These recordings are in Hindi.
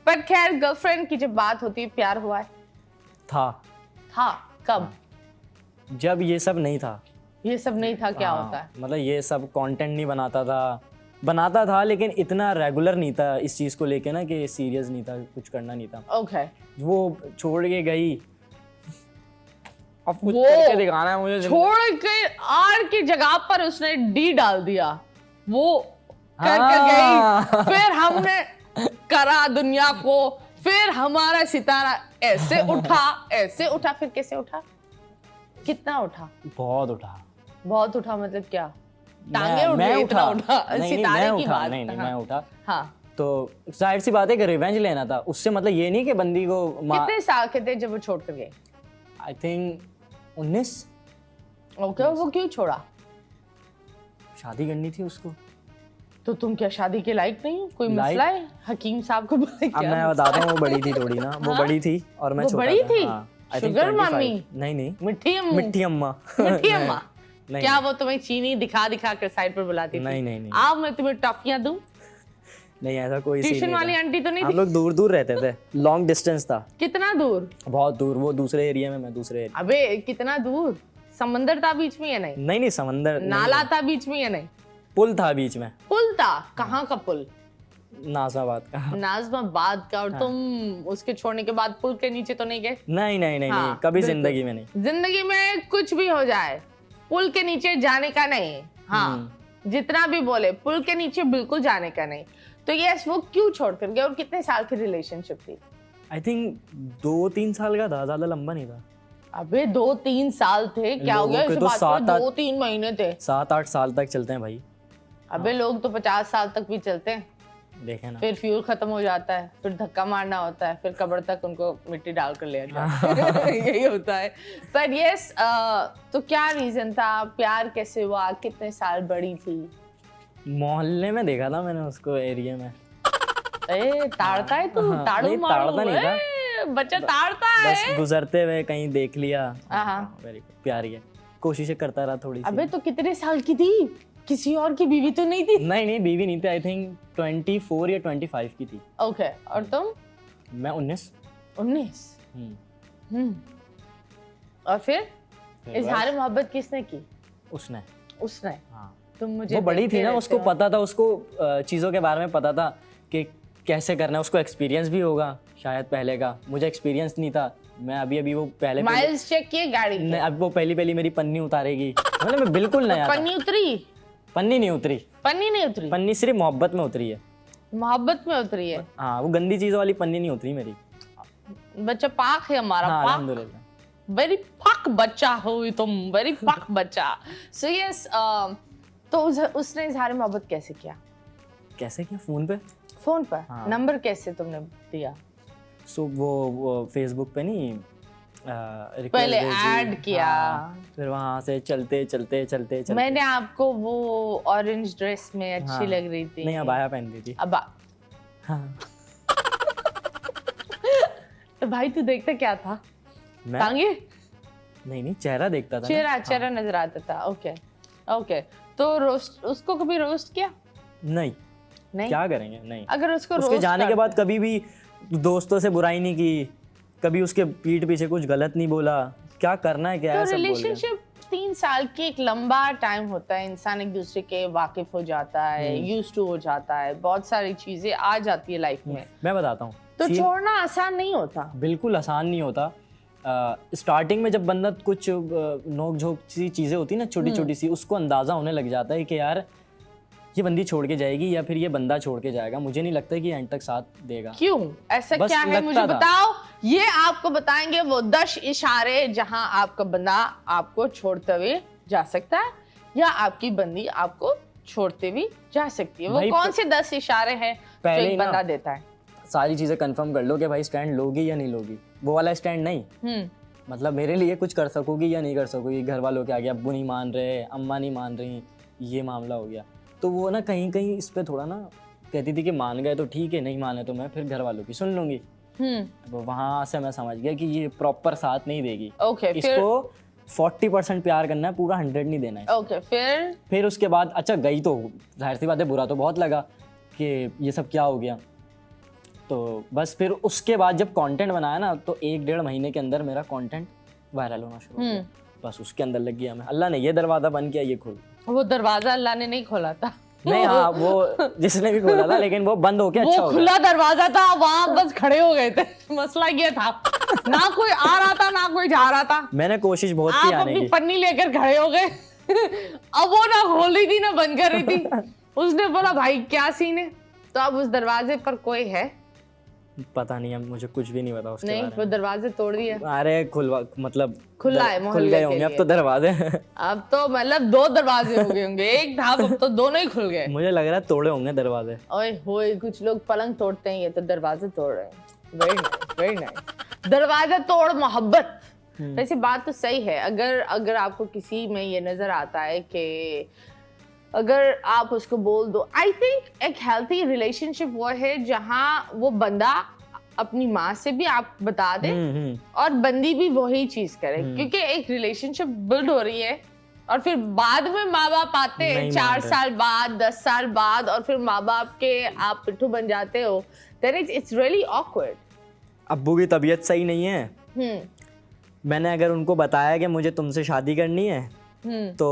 पर खैर गर्लफ्रेंड की जब बात होती है, प्यार हुआ है? था कब? जब ये सब नहीं था। ये सब नहीं था क्या होता है? मतलब ये सब कंटेंट नहीं बनाता था लेकिन इतना रेगुलर नहीं था इस चीज को लेके ना कि सीरियस नहीं था, कुछ करना नहीं था। ओके। वो छोड़ के गई, अब कुछ करके दिखाना है मुझे। छोड़ के आर की जगह पर उसने डी डाल दिया, वो करके गई, फिर हमने करा दुनिया को, फिर हमारा सितारा ऐसे उठा, फिर कैसे उठा? कितना उठा? बहुत उठा मतलब क्या? टांगे उठ गई, इतना उठा? सितारे की बात। मैं उठा। हाँ। तो जाहिर सी बात है कि रिवेंज लेना था उससे, मतलब ये नहीं कि बंदी को कितने साल के थे जब वो छोड़ कर गए? I think 19। ओके। वो क्यों छोड़ा? शादी करनी थी उसको। तो तुम क्या शादी के लायक नहीं हो? कोई मसला है? हकीम साहब को अब मैं बताता हूँ, वो बड़ी थी थोड़ी ना। वो बड़ी थी और मैं छोटा था। बड़ी थी? Sugar mummy? नहीं, मिठी अम्मा। क्या वो तुम्हें चीनी दिखा कर साइड पर बुलाती थी? नहीं। आओ मैं तुम्हें टॉफियां दूं? नहीं, ऐसा कोई सीन नहीं था। ट्यूशन वाली आंटी तो नहीं थी? हम लोग दूर रहते थे, लॉन्ग डिस्टेंस था। कितना दूर? बहुत दूर, वो दूसरे एरिया में, मैं दूसरे एरिया। अबे कितना दूर? समंदर था बीच में या नहीं? नहीं, समंदर नाला था बीच में या नहीं? पुल था बीच में। पुल था? कहाँ का पुल? नाज़िमाबाद का। नाज़िमाबाद का। और तुम उसके छोड़ने के बाद पुल के नीचे तो नहीं गए? नहीं, कभी जिंदगी में नहीं। जिंदगी में कुछ भी हो जाए पुल के नीचे जाने का नहीं। हाँ, जितना भी बोले पुल के नीचे बिल्कुल जाने का नहीं। तो यस, वो क्यों छोड़ कर गए और कितने साल की रिलेशनशिप थी? आई थिंक 2-3 साल का था, ज्यादा लंबा नहीं था। अबे 2-3 साल थे? क्या हो गया इस बात को? 2-3 महीने थे। 7-8 साल तक चलते हैं भाई। अबे लोग तो 50 साल तक भी चलते हैं। देखे ना। फिर फ्यूल खत्म हो जाता है, फिर धक्का मारना होता है, फिर कब्र तक उनको मिट्टी डाल कर ले जाता है। यही होता है। पर यस, तो क्या रीजन था? प्यार कैसे हुआ? कितने साल बड़ी थी? मोहल्ले में देखा था मैंने उसको, एरिया में। ताड़ता है तू? ताड़ू मारू? ताड़ता नहीं था, बच्चा ताड़ता है। बस गुजरते हुए कहीं देख लिया। वेरी प्यारी है, कोशिशें करता रहा थोड़ी सी। अबे तो कितने साल की थी? किसी और की बीवी तो नहीं थी? नहीं, बीवी नहीं थी। आई थिंक 24 या 25 की थी। ओके। और तुम? मैं 19। और फिर इजहार मोहब्बत किसने की? उसने। हाँ। तुम मुझे वो बड़ी थी ना, उसको पता था, उसको चीजों के बारे में पता था कि कैसे करना है। उसको एक्सपीरियंस भी होगा शायद पहले का, मुझे एक्सपीरियंस नहीं था। मैं अभी वो पहले माइल्स चेक किए गाड़ी के? अब वो पहली मेरी पन्नी उतारेगी, मतलब मैं बिल्कुल नया था। पन्नी उतरी? पन्नी नहीं उतरी। पन्नी सिर्फ मोहब्बत में उतरी है। मोहब्बत में उतरी है? हाँ, वो गंदी चीजों वाली पन्नी नहीं उतरी मेरी। बच्चा पाक है हमारा। हाँ, पाक। अल्हम्दुलिल्लाह। वेरी पाक बच्चा हो तुम, वेरी पाक बच्चा। सो यस, तो उसने इजहार मोहब्बत कैसे किया? फोन पर। हाँ। नंबर कैसे तुमने दिया? सो वो फेसबुक पे नहीं, पहले ऐड किया। हाँ, फिर वहां से चलते मैंने आपको वो ऑरेंज ड्रेस में अच्छी लग रही थी। नहीं, अबाया पहनती थी। हाँ। तो भाई तू देखता क्या था? टांगे? नहीं, चेहरा देखता था। चेहरा नजर आता था। ओके। तो रोस्ट, उसको कभी रोस्ट किया? नहीं, क्या करेंगे? नहीं। अगर उसके जाने के बाद कभी भी दोस्तों से बुराई नहीं की, कभी उसके पीठ पीछे कुछ गलत नहीं बोला। क्या करना है, क्या है, सब बोल रहे हैं। रिलेशनशिप 3 साल की एक लंबा टाइम होता है, इंसान एक दूसरे के वाकिफ हो जाता है, यूज्ड टू हो जाता है, बहुत सारी चीजें आ जाती है लाइफ में। मैं बताता हूँ, तो छोड़ना आसान नहीं होता। बिल्कुल आसान नहीं होता। स्टार्टिंग में जब बंदा कुछ नोक झोंक सी चीजें होती है ना, छोटी छोटी सी, उसको अंदाजा होने लग जाता है कि यार ये बंदी छोड़ के जाएगी या फिर ये बंदा छोड़ के जाएगा। मुझे नहीं लगता कि एंड तक साथ देगा। क्यों? ऐसा क्या है, मुझे बताओ। ये आपको बताएंगे वो 10 इशारे जहां आपका बंदा आपको छोड़ते हुए जा सकता है या आपकी बंदी आपको छोड़ते हुए जा सकती है। वो कौन से 10 इशारे हैं जो एक बंदा देता है? सारी चीजें कंफर्म कर लो कि भाई स्टैंड लोगी या नहीं लोगी। वो वाला स्टैंड नहीं, मतलब मेरे लिए कुछ कर सकोगी या नहीं कर सकोगी। घर वालों के आगे अब्बू नहीं मान रहे, अम्मा नहीं मान रही, ये मामला हो गया। तो वो ना कहीं कहीं इस पे थोड़ा ना कहती थी कि मान गए तो ठीक है, नहीं माने तो मैं फिर घर वालों की सुन लूंगी। तो वहां से मैं समझ गया कि ये प्रॉपर साथ नहीं देगी। इसको 40% प्यार करना है, पूरा 100 नहीं देना है। फिर उसके बाद अच्छा गई तो जाहिर सी बात है, बुरा तो बहुत लगा कि ये सब क्या हो गया। तो बस फिर उसके बाद जब कंटेंट बनाया ना तो 1-1.5 महीने के अंदर मेरा कंटेंट वायरल होना शुरू हो गया। बस उसके अंदर लग गया मैं, अल्लाह ने ये दरवाज़ा बंद किया, ये खोल दिया। वो दरवाजा अल्लाह ने नहीं खोला था, नहीं हाँ वो जिसने भी खोला था, लेकिन वो बंद होके अच्छा वो हो गया। खुला दरवाजा था, वहां बस खड़े हो गए थे। मसला ये था, ना कोई आ रहा था ना कोई जा रहा था, मैंने कोशिश बहुत की आप आने अपनी की। पन्नी लेकर खड़े हो गए। अब वो ना खोल रही थी ना बंद कर रही थी। उसने बोला भाई क्या सीन है, तो अब उस दरवाजे पर कोई है पता नहीं, अब मुझे कुछ भी नहीं पता उसके नहीं, बारे वो दरवाजे तोड़ दिए। में। अरे खुलवा मतलब खुला है खुल मोहल्ले गए के होंगे अब लिए। तो दरवाजे। अब तो मतलब 2 दरवाजे हो गए होंगे, एक था अब तो दोनों ही खुल गए। मुझे लग रहा है तोड़े होंगे दरवाजे। ओए होए, कुछ लोग पलंग तोड़ते हैं, ये तो दरवाजे तोड़ रहे हैं। Very nice, very nice. दरवाजा तोड़ मोहब्बत। वैसे बात तो सही है, अगर आपको किसी में ये नजर आता है कि अगर आप उसको बोल दो, आई थिंक एक हेल्थी रिलेशनशिप वो है जहाँ वो बंदा अपनी माँ से भी आप बता दे और बंदी भी वही चीज करे, क्योंकि एक रिलेशनशिप बिल्ड हो रही है और फिर बाद में माँ बाप आते हैं नहीं 4 मान रहे। साल बाद 10 साल बाद, और फिर माँ बाप के आप पिट्ठू बन जाते हो, देन इट्स रियली ऑकवर्ड। अब्बू की तबीयत सही नहीं है, मैंने अगर उनको बताया कि मुझे तुमसे शादी करनी है तो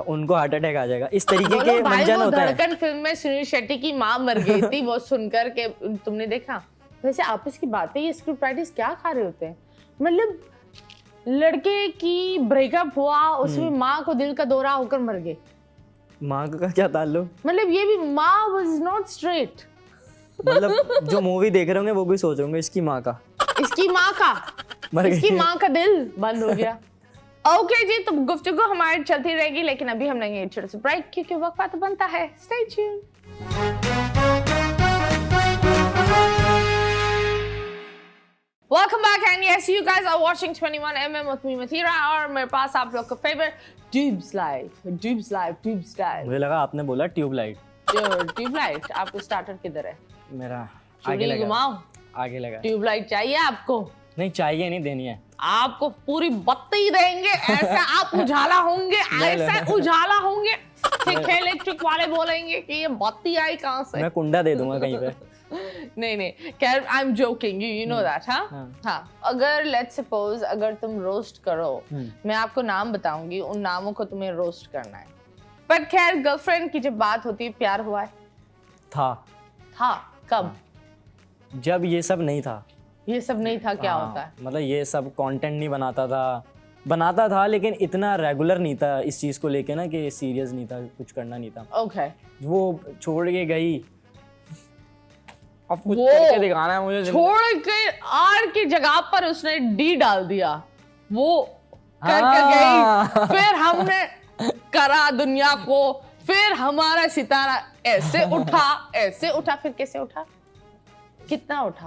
उनको हार्ट अटैक आ जाएगा, इस तरीके बोलो के भाई, मंजन वो होता है। धड़कन फिल्म में सुनील शेट्टी की माँ मर गई थी, वो सुनकर के तुमने देखा। वैसे आपस की बातें, ये स्क्रिप्ट राइटर्स क्या खा रहे होते हैं, मतलब लड़के की ब्रेकअप हुआ, उसमें माँ को दिल का दौरा होकर मर गई। माँ का क्या ताल्लुक, मतलब ये भी माँ वाज नॉट स्ट्रेट, मतलब जो मूवी देख रहे होंगे वो भी सोच रहे होंगे इसकी माँ का इसकी माँ का मर इसकी गई। माँ का दिल बंद हो गया। ओके जी, तो गुफ्तगू हमारी चलती रहेगी, लेकिन अभी हम लेंगे छोटा सा ब्रेक, क्योंकि वक्फा तो बनता है। Stay tuned. Welcome back, and yes, you guys are watching 21mm with me, Mathira, और मेरे पास आप लोग का फेवरेट ट्यूब्स लाइव। मुझे लगा आपने बोला ट्यूबलाइट। ट्यूबलाइट, आपको स्टार्टर किधर है? मेरा आगे चुड़ी लगा, घुमाओ, आगे लगा। ट्यूबलाइट चाहिए आपको? नहीं चाहिए, नहीं देनी है। आपको पूरी बत्ती देंगे, ऐसा आप उजाला होंगे, ऐसा उजाला होंगे। ठीक है, इलेक्ट्रिक वाले बोलेंगे कि ये बत्ती आई कहाँ से। मैं कुंडा दे दूंगा कहीं पे। नहीं, खैर I am joking, you know that. हाँ, अगर लेट्स सपोज अगर तुम रोस्ट करो, मैं आपको नाम बताऊंगी, उन नामों को तुम्हें रोस्ट करना है। पर खैर, गर्लफ्रेंड की जब बात होती है, प्यार हुआ है? था कब? जब ये सब नहीं था। ये सब नहीं था, क्या होता है? मतलब ये सब कंटेंट नहीं बनाता था लेकिन इतना रेगुलर नहीं था इस चीज को लेके ना, कि सीरियस नहीं था, कुछ करना नहीं था। ओके, वो छोड़ के गई, अब कुछ वो करके दिखाना है मुझे। छोड़ के आर की जगह पर उसने डी डाल दिया, वो करके गई, फिर हमने करा दुनिया को, फिर हमारा सितारा ऐसे उठा, फिर कैसे उठा, कितना उठा?